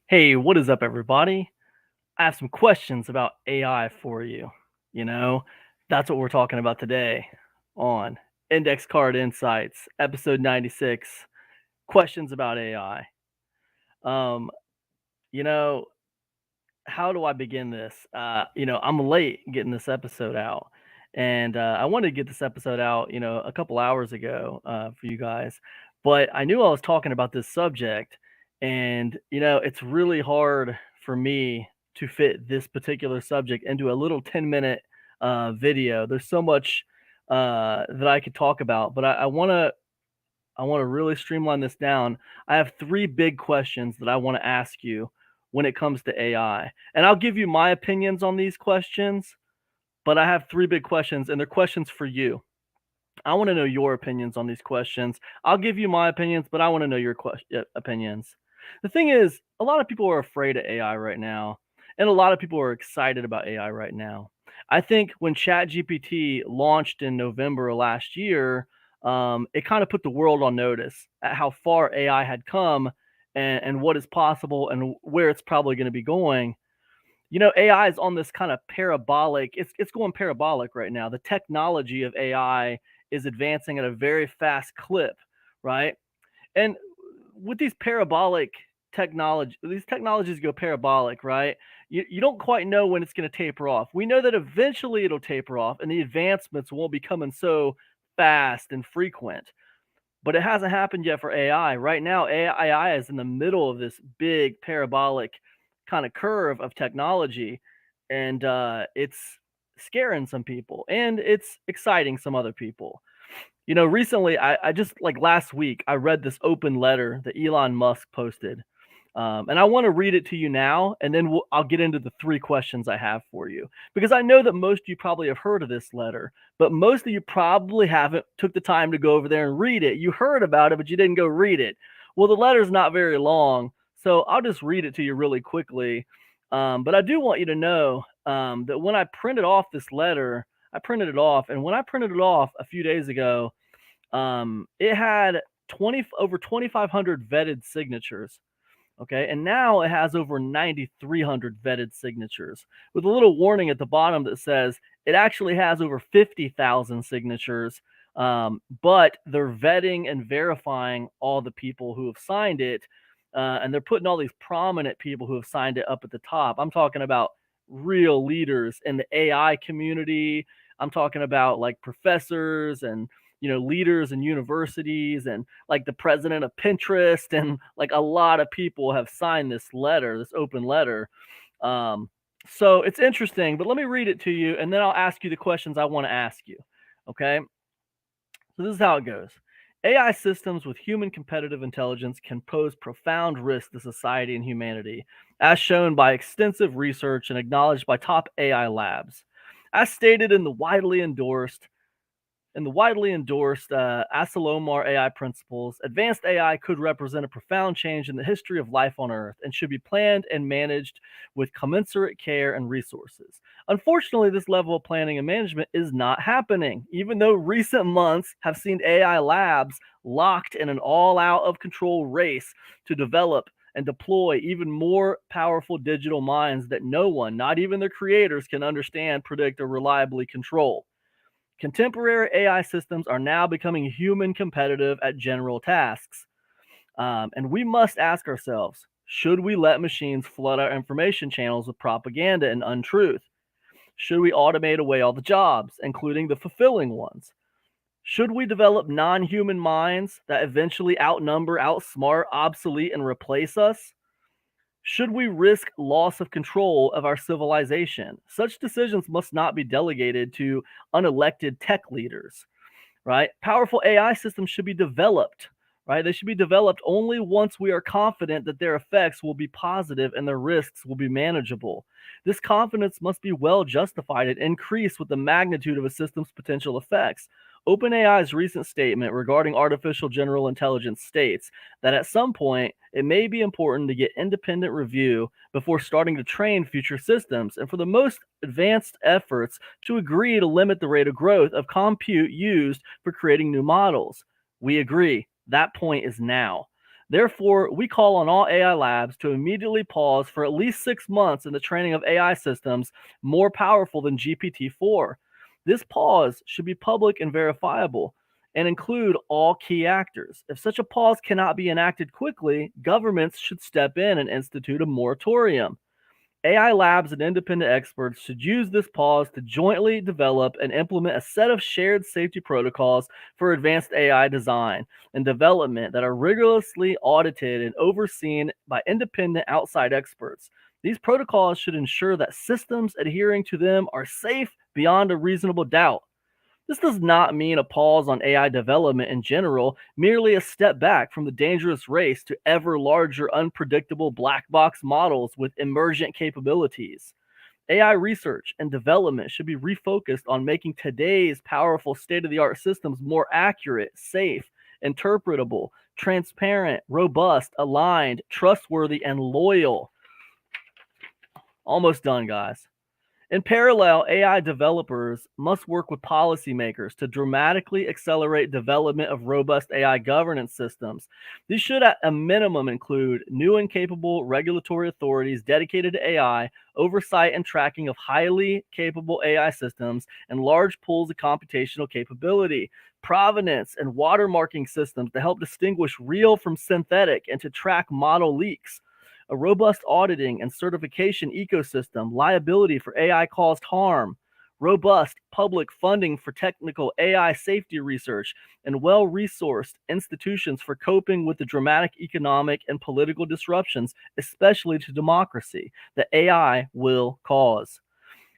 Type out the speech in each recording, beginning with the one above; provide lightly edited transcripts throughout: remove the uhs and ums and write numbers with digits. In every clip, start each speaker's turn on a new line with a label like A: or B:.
A: Hey, what is up, everybody? I have some questions about AI for you. You know, that's what we're talking about today on Index Card Insights, episode 96 Questions about AI. Um, you know, how do I begin this? I'm late getting this episode out, and I wanted to get this episode out, a couple hours ago for you guys, but I knew I was talking about this subject, and it's really hard for me to fit this particular subject into a little 10-minute video. There's so much that I could talk about, but I want to really streamline this down. I have three big questions that I want to ask you when it comes to AI. And I'll give you my opinions on these questions, but I have three big questions, and they're questions for you. I want to know your opinions on these questions. I'll give you my opinions, but I want to know your opinions. The thing is, a lot of people are afraid of AI right now, and a lot of people are excited about AI right now. I think when ChatGPT launched in November of last year, it kind of put the world on notice at how far AI had come and what is possible and where it's probably going to be going. AI is on this kind of parabolic. It's going parabolic right now. The technology of AI is advancing at a very fast clip, right? And with these parabolic these technologies go parabolic, right? You don't quite know when it's going to taper off. We know that eventually it'll taper off, and the advancements won't be coming so fast and frequent. But it hasn't happened yet for AI. Right now, AI is in the middle of this big parabolic kind of curve of technology, and it's scaring some people, and it's exciting some other people. Recently, I just like last week, I read this open letter that Elon Musk posted. And I want to read it to you now, and then I'll get into the three questions I have for you. Because I know that most of you probably have heard of this letter, but most of you probably haven't took the time to go over there and read it. You heard about it, but you didn't go read it. Well, the letter's not very long, so I'll just read it to you really quickly. But I do want you to know that when I printed off this letter, I printed it off, and when I printed it off a few days ago, it had over 2,500 vetted signatures. Okay, and now it has over 9,300 vetted signatures with a little warning at the bottom that says it actually has over 50,000 signatures, but they're vetting and verifying all the people who have signed it, and they're putting all these prominent people who have signed it up at the top. I'm talking about real leaders in the AI community. I'm talking about like professors and leaders in universities and like the president of Pinterest, and like a lot of people have signed this letter, this open letter. So it's interesting, but let me read it to you and then I'll ask you the questions I want to ask you. Okay. So this is how it goes. AI systems with human competitive intelligence can pose profound risks to society and humanity, as shown by extensive research and acknowledged by top AI labs. As stated in the widely endorsed Asilomar AI principles, advanced AI could represent a profound change in the history of life on Earth and should be planned and managed with commensurate care and resources. Unfortunately, this level of planning and management is not happening, even though recent months have seen AI labs locked in an all-out of control race to develop and deploy even more powerful digital minds that no one, not even their creators, can understand, predict, or reliably control. Contemporary AI systems are now becoming human competitive at general tasks. And we must ask ourselves, should we let machines flood our information channels with propaganda and untruth? Should we automate away all the jobs, including the fulfilling ones? Should we develop non human minds that eventually outnumber, outsmart, obsolete, and replace us? Should we risk loss of control of our civilization? Such decisions must not be delegated to unelected tech leaders, right? Powerful AI systems should be developed, right? They should be developed only once we are confident that their effects will be positive and their risks will be manageable. This confidence must be well justified and increase with the magnitude of a system's potential effects. OpenAI's recent statement regarding artificial general intelligence states that at some point it may be important to get independent review before starting to train future systems, and for the most advanced efforts to agree to limit the rate of growth of compute used for creating new models. We agree. That point is now. Therefore, we call on all AI labs to immediately pause for at least 6 months in the training of AI systems more powerful than GPT-4. This pause should be public and verifiable and include all key actors. If such a pause cannot be enacted quickly, governments should step in and institute a moratorium. AI labs and independent experts should use this pause to jointly develop and implement a set of shared safety protocols for advanced AI design and development that are rigorously audited and overseen by independent outside experts. These protocols should ensure that systems adhering to them are safe beyond a reasonable doubt. This does not mean a pause on AI development in general, merely a step back from the dangerous race to ever larger, unpredictable black box models with emergent capabilities. AI research and development should be refocused on making today's powerful state of the art systems more accurate, safe, interpretable, transparent, robust, aligned, trustworthy, and loyal. Almost done, guys. In parallel, AI developers must work with policymakers to dramatically accelerate development of robust AI governance systems. These should, at a minimum, include new and capable regulatory authorities dedicated to AI, oversight and tracking of highly capable AI systems, and large pools of computational capability, provenance and watermarking systems to help distinguish real from synthetic and to track model leaks, a robust auditing and certification ecosystem, liability for AI caused harm, robust public funding for technical AI safety research, and well resourced institutions for coping with the dramatic economic and political disruptions, especially to democracy, that AI will cause.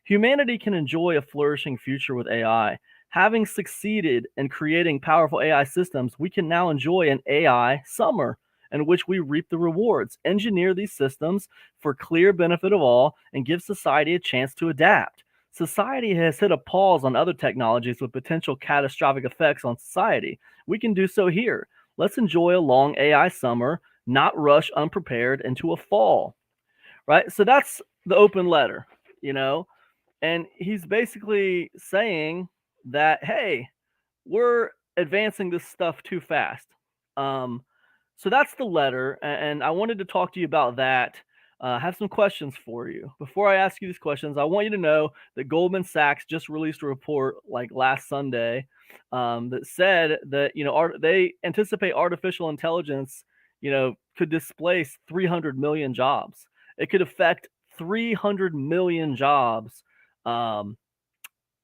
A: Humanity can enjoy a flourishing future with AI. Having succeeded in creating powerful AI systems, we can now enjoy an AI summer in which we reap the rewards, engineer these systems for clear benefit of all, and give society a chance to adapt. Society has hit a pause on other technologies with potential catastrophic effects on society. We can do so here. Let's enjoy a long AI summer, not rush unprepared into a fall. Right? So that's the open letter, you know? And he's basically saying that, hey, we're advancing this stuff too fast. Um, so that's the letter, and I wanted to talk to you about that. I have some questions for you. Before I ask you these questions, I want you to know that Goldman Sachs just released a report like last Sunday that said that they anticipate artificial intelligence, could displace 300 million jobs. It could affect 300 million jobs. Um,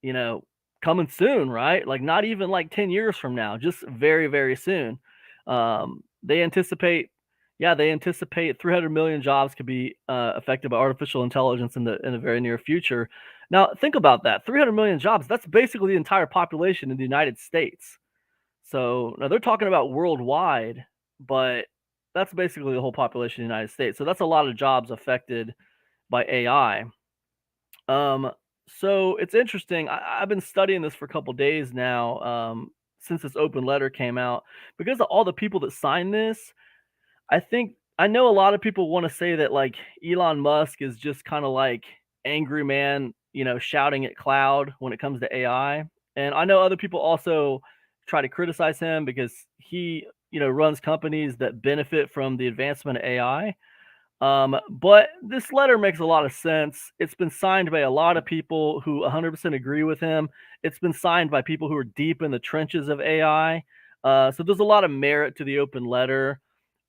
A: you know, coming soon, right? Like not even like 10 years from now, just very, very soon. They anticipate, yeah, they anticipate 300 million jobs could be affected by artificial intelligence in the very near future. Now, think about that. 300 million jobs, that's basically the entire population in the United States. So now they're talking about worldwide, but that's basically the whole population of the United States. So that's a lot of jobs affected by AI. So it's interesting. I've been studying this for a couple days now, since this open letter came out. Because of all the people that signed this, I know a lot of people want to say that like Elon Musk is just kind of like angry man, shouting at cloud when it comes to AI. And I know other people also try to criticize him because he, runs companies that benefit from the advancement of AI. But this letter makes a lot of sense. It's been signed by a lot of people who 100% agree with him. It's been signed by people who are deep in the trenches of AI. So there's a lot of merit to the open letter.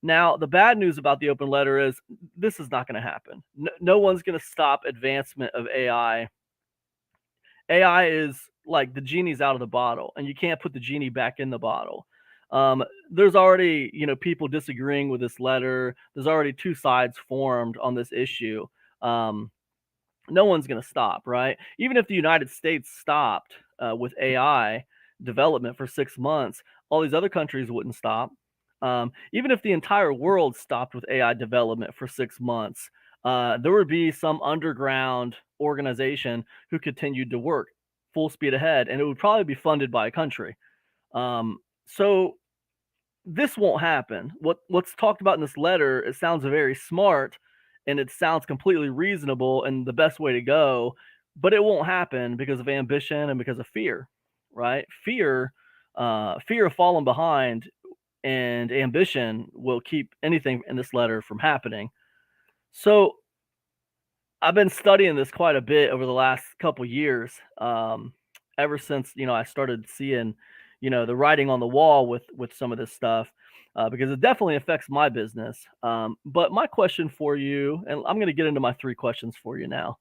A: Now, the bad news about the open letter is this is not going to happen. No one's going to stop advancement of AI. AI is like the genie's out of the bottle, and you can't put the genie back in the bottle. There's already, people disagreeing with this letter. There's already two sides formed on this issue. Um, no one's going to stop, right? Even if the United States stopped with AI development for 6 months, all these other countries wouldn't stop. Even if the entire world stopped with AI development for 6 months, there would be some underground organization who continued to work full speed ahead, and it would probably be funded by a country. So this won't happen. What's talked about in this letter, it sounds very smart and it sounds completely reasonable and the best way to go, but it won't happen because of ambition and because of fear, right? Fear of falling behind and ambition will keep anything in this letter from happening. So I've been studying this quite a bit over the last couple years, ever since I started seeing the writing on the wall with some of this stuff, because it definitely affects my business. But my question for you, and I'm going to get into my three questions for you now.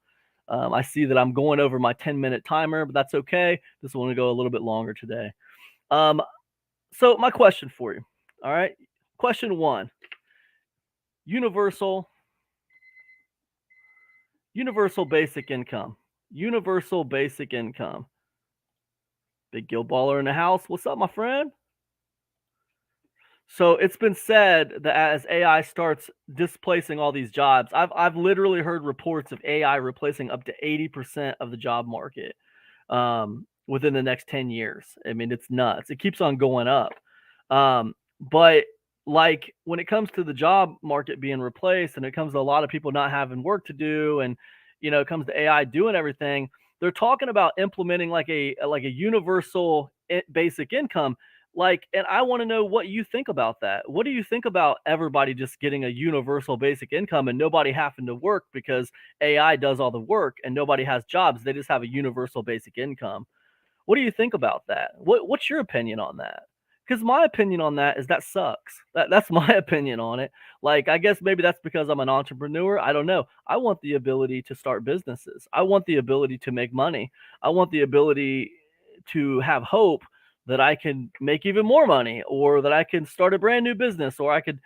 A: I see that I'm going over my 10-minute timer, but that's okay. This one will go a little bit longer today. So my question for you, all right? Question one: universal universal basic income. Universal basic income. Big Gill Baller in the house. What's up, my friend? So it's been said that as AI starts displacing all these jobs, I've literally heard reports of AI replacing up to 80% of the job market within the next 10 years. I mean, it's nuts. It keeps on going up. But like when it comes to the job market being replaced and it comes to a lot of people not having work to do and it comes to AI doing everything, they're talking about implementing like a universal basic income. Like, and I want to know what you think about that. What do you think about everybody just getting a universal basic income and nobody having to work because AI does all the work and nobody has jobs? They just have a universal basic income. What do you think about that? What's your opinion on that? Because my opinion on that is that sucks. That's my opinion on it. Like, I guess maybe that's because I'm an entrepreneur. I don't know. I want the ability to start businesses. I want the ability to make money. I want the ability to have hope that I can make even more money or that I can start a brand new business or I could,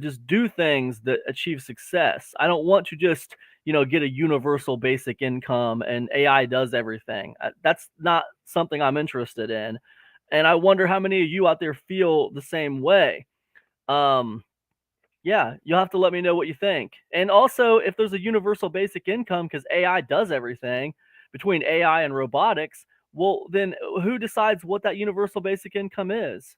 A: just do things that achieve success. I don't want to just, get a universal basic income and AI does everything. That's not something I'm interested in. And I wonder how many of you out there feel the same way. Um, yeah, you'll have to let me know what you think. And also, if there's a universal basic income, because AI does everything between AI and robotics, well, then who decides what that universal basic income is?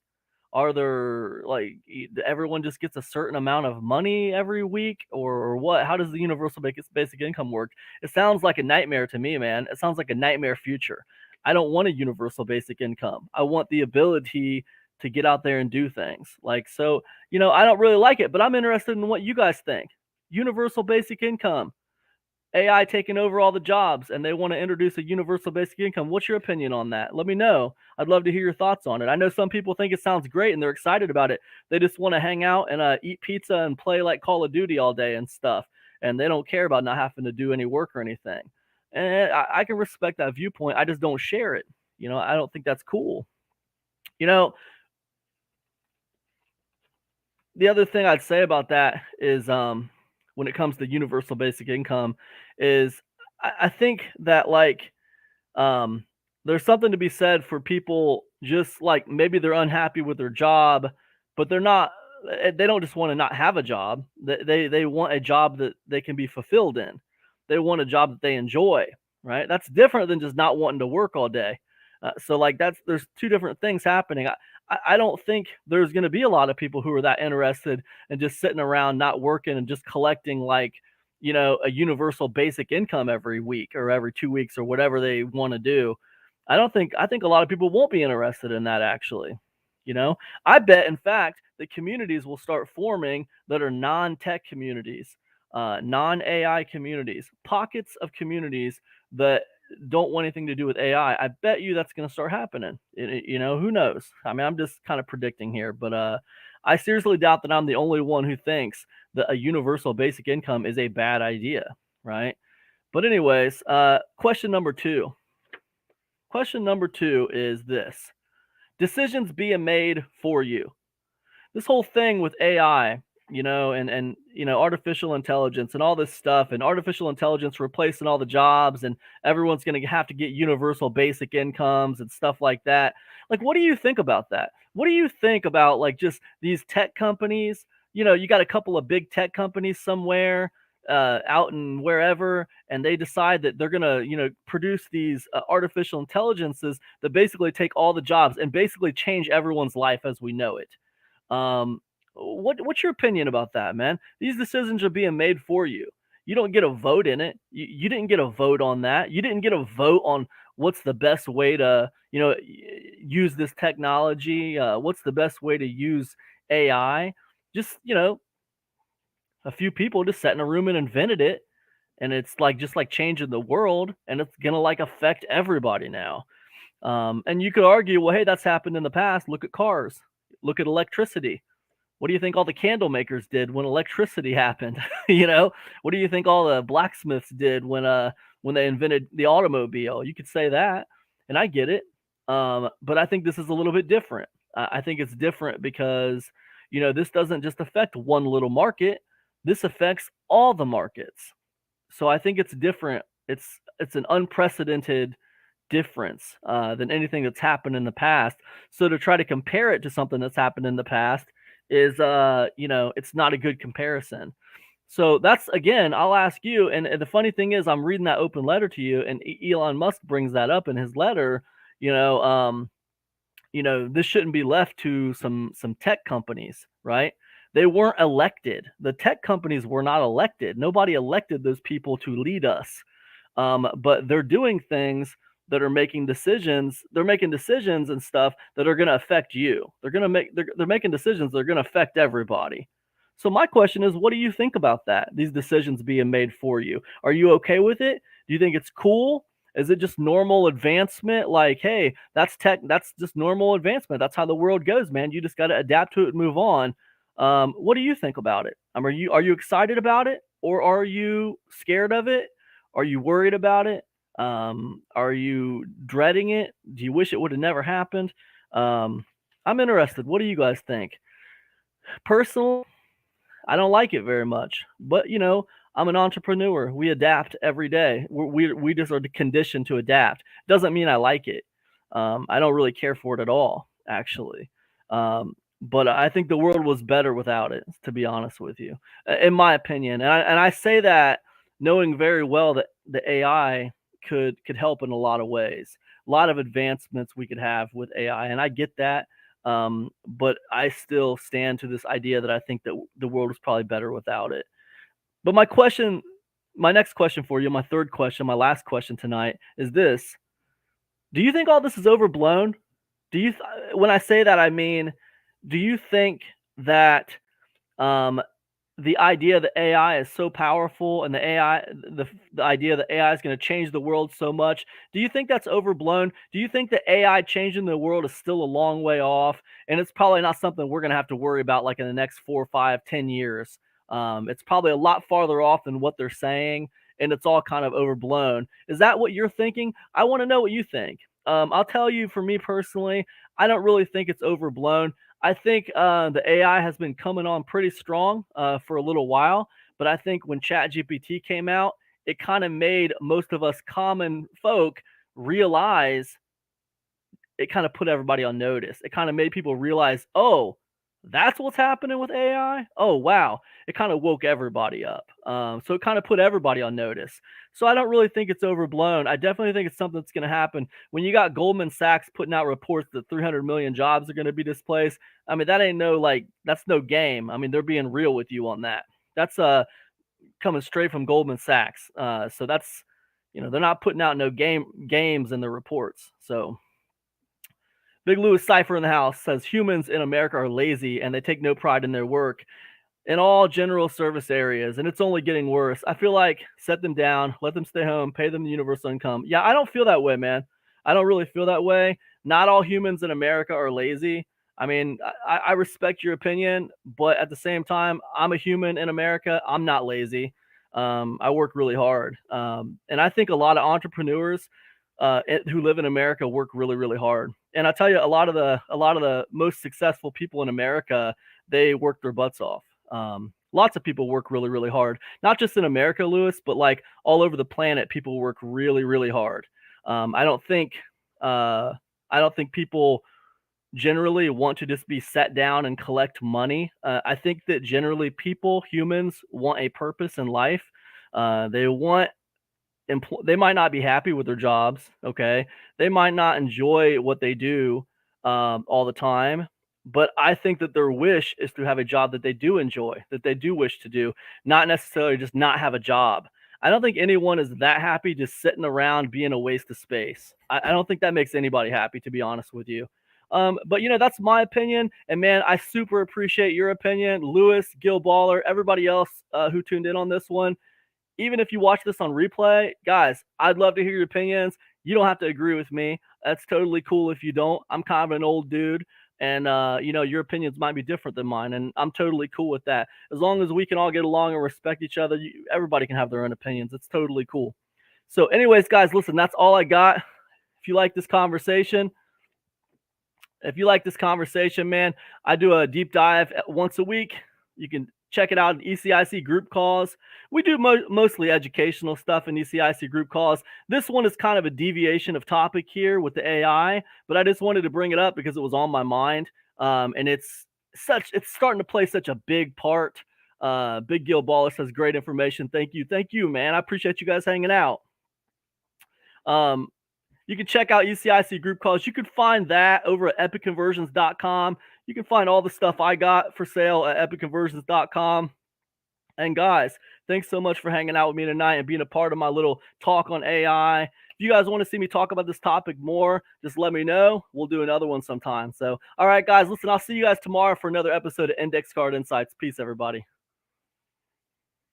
A: Are there like everyone just gets a certain amount of money every week or what? How does the universal basic income work? It sounds like a nightmare to me, man. It sounds like a nightmare future. I don't want a universal basic income. I want the ability to get out there and do things. Like, so, I don't really like it, but I'm interested in what you guys think. Universal basic income. AI taking over all the jobs and they want to introduce a universal basic income. What's your opinion on that? Let me know. I'd love to hear your thoughts on it. I know some people think it sounds great and they're excited about it. They just want to hang out and eat pizza and play like Call of Duty all day and stuff. And they don't care about not having to do any work or anything. And I can respect that viewpoint. I just don't share it. I don't think that's cool. The other thing I'd say about that is when it comes to universal basic income is I think that um, there's something to be said for people just like maybe they're unhappy with their job, but they don't just want to not have a job. They want a job that they can be fulfilled in. They want a job that they enjoy, right? That's different than just not wanting to work all day. So like there's two different things happening. I don't think there's going to be a lot of people who are that interested in just sitting around not working and just collecting a universal basic income every week or every 2 weeks or whatever they want to do. I think a lot of people won't be interested in that actually. I bet in fact that communities will start forming that are non-tech communities, non-AI communities, pockets of communities that don't want anything to do with AI. I bet you that's going to start happening. Who knows? I mean, I'm just kind of predicting here, but I seriously doubt that I'm the only one who thinks that a universal basic income is a bad idea, right? But anyways, question number two. Question number two is this: decisions being made for you. This whole thing with AI, and artificial intelligence and all this stuff, and artificial intelligence replacing all the jobs, and everyone's going to have to get universal basic incomes and stuff like that. Like, what do you think about that? What do you think about like just these tech companies? You got a couple of big tech companies somewhere out in wherever, and they decide that they're gonna, produce these artificial intelligences that basically take all the jobs and basically change everyone's life as we know it. Um, what's your opinion about that, man? These decisions are being made for you. You don't get a vote in it. You didn't get a vote on that. You didn't get a vote on what's the best way to, use this technology. What's the best way to use AI, just, a few people just sat in a room and invented it, and it's like just like changing the world, and it's gonna like affect everybody now. And you could argue, well, hey, that's happened in the past. Look at cars, look at electricity. What do you think all the candle makers did when electricity happened? What do you think all the blacksmiths did when they invented the automobile? You could say that, and I get it. But I think this is a little bit different. I think it's different because this doesn't just affect one little market. This affects all the markets. So I think it's different. It's an unprecedented difference than anything that's happened in the past. So to try to compare it to something that's happened in the past is, it's not a good comparison. So that's, again, I'll ask you. And the funny thing is, I'm reading that open letter to you, and Elon Musk brings that up in his letter. This shouldn't be left to some tech companies, right? They weren't elected. The tech companies were not elected. Nobody elected those people to lead us. But they're doing things that are making decisions. They're making decisions and stuff that are going to affect you. They're making decisions that are going to affect everybody. So my question is, what do you think about that? These decisions being made for you. Are you okay with it? Do you think it's cool? Is it just normal advancement? Like, hey, that's tech. That's just normal advancement. That's how the world goes, man. You just got to adapt to it and move on. What do you think about it? Are you excited about it, or are you scared of it? Are you worried about it? Are you dreading it? Do you wish it would have never happened? I'm interested. What do you guys think? Personally, I don't like it very much, but I'm an entrepreneur. We adapt every day. We just are conditioned to adapt. Doesn't mean I like it. I don't really care for it at all, actually. But I think the world was better without it, to be honest with you, in my opinion. And I say that knowing very well that the AI could help in a lot of ways, a lot of advancements we could have with AI, and I get that. But I still stand to this idea that I think that the world is probably better without it. But my next question for you, my third question, my last question tonight is this: do you think all this is overblown? When I say that, I mean, do you think that um, the idea that AI is so powerful, and the idea that AI is going to change the world so much, do you think that's overblown? Do you think that AI changing the world is still a long way off, and it's probably not something we're going to have to worry about like in the next 4, 5, 10 years? It's probably a lot farther off than what they're saying, and it's all kind of overblown. Is that what you're thinking? I want to know what you think. I'll tell you, for me personally, I don't really think it's overblown. I think the AI has been coming on pretty strong for a little while, but I think when ChatGPT came out, it kind of made most of us common folk realize. It kind of put everybody on notice. It kind of made people realize, oh, that's what's happening with AI. Oh, wow. It kind of woke everybody up. So it kind of put everybody on notice. So I don't really think it's overblown. I definitely think it's something that's going to happen. When you got Goldman Sachs putting out reports that 300 million jobs are going to be displaced, I mean, that's no game. I mean, they're being real with you on that. That's coming straight from Goldman Sachs. So that's, they're not putting out no games in the reports. So Big Louis Cipher in the house says humans in America are lazy and they take no pride in their work in all general service areas, and it's only getting worse. I feel like set them down, let them stay home, pay them the universal income. Yeah, I don't feel that way, man. I don't really feel that way. Not all humans in America are lazy. I mean, I respect your opinion, but at the same time, I'm a human in America. I'm not lazy. I work really hard, and I think a lot of entrepreneurs who live in America work really, really hard. And I tell you, a lot of the most successful people in America, they work their butts off. Lots of people work really, really hard, not just in America, Lewis, but like all over the planet, people work really, really hard. I don't think people generally want to just be sat down and collect money. I think that generally humans want a purpose in life. They want they might not be happy with their jobs. Okay, they might not enjoy what they do all the time, but I think that their wish is to have a job that they do enjoy, that they do wish to do, not necessarily just not have a job. I don't think anyone is that happy just sitting around being a waste of space. I don't think that makes anybody happy, to be honest with you. But that's my opinion. And man, I super appreciate your opinion, Lewis, Gil Baller, everybody else who tuned in on this one. Even if you watch this on replay, guys, I'd love to hear your opinions. You don't have to agree with me. That's totally cool if you don't. I'm kind of an old dude, and your opinions might be different than mine, and I'm totally cool with that. As long as we can all get along and respect each other, everybody can have their own opinions. It's totally cool. So, anyways, guys, listen, that's all I got. If you like this conversation, man, I do a deep dive once a week. You can check it out in ECIC group calls. We do mostly educational stuff in ECIC group calls. This one is kind of a deviation of topic here with the AI, but I just wanted to bring it up because it was on my mind. And it's starting to play such a big part. Big Gil Baller says great information. Thank you, man. I appreciate you guys hanging out. You can check out ECIC group calls. You can find that over at epicconversions.com. You can find all the stuff I got for sale at epicconversions.com. And guys, thanks so much for hanging out with me tonight and being a part of my little talk on AI. If you guys want to see me talk about this topic more, just let me know. We'll do another one sometime. So, all right, guys, listen, I'll see you guys tomorrow for another episode of Index Card Insights. Peace, everybody.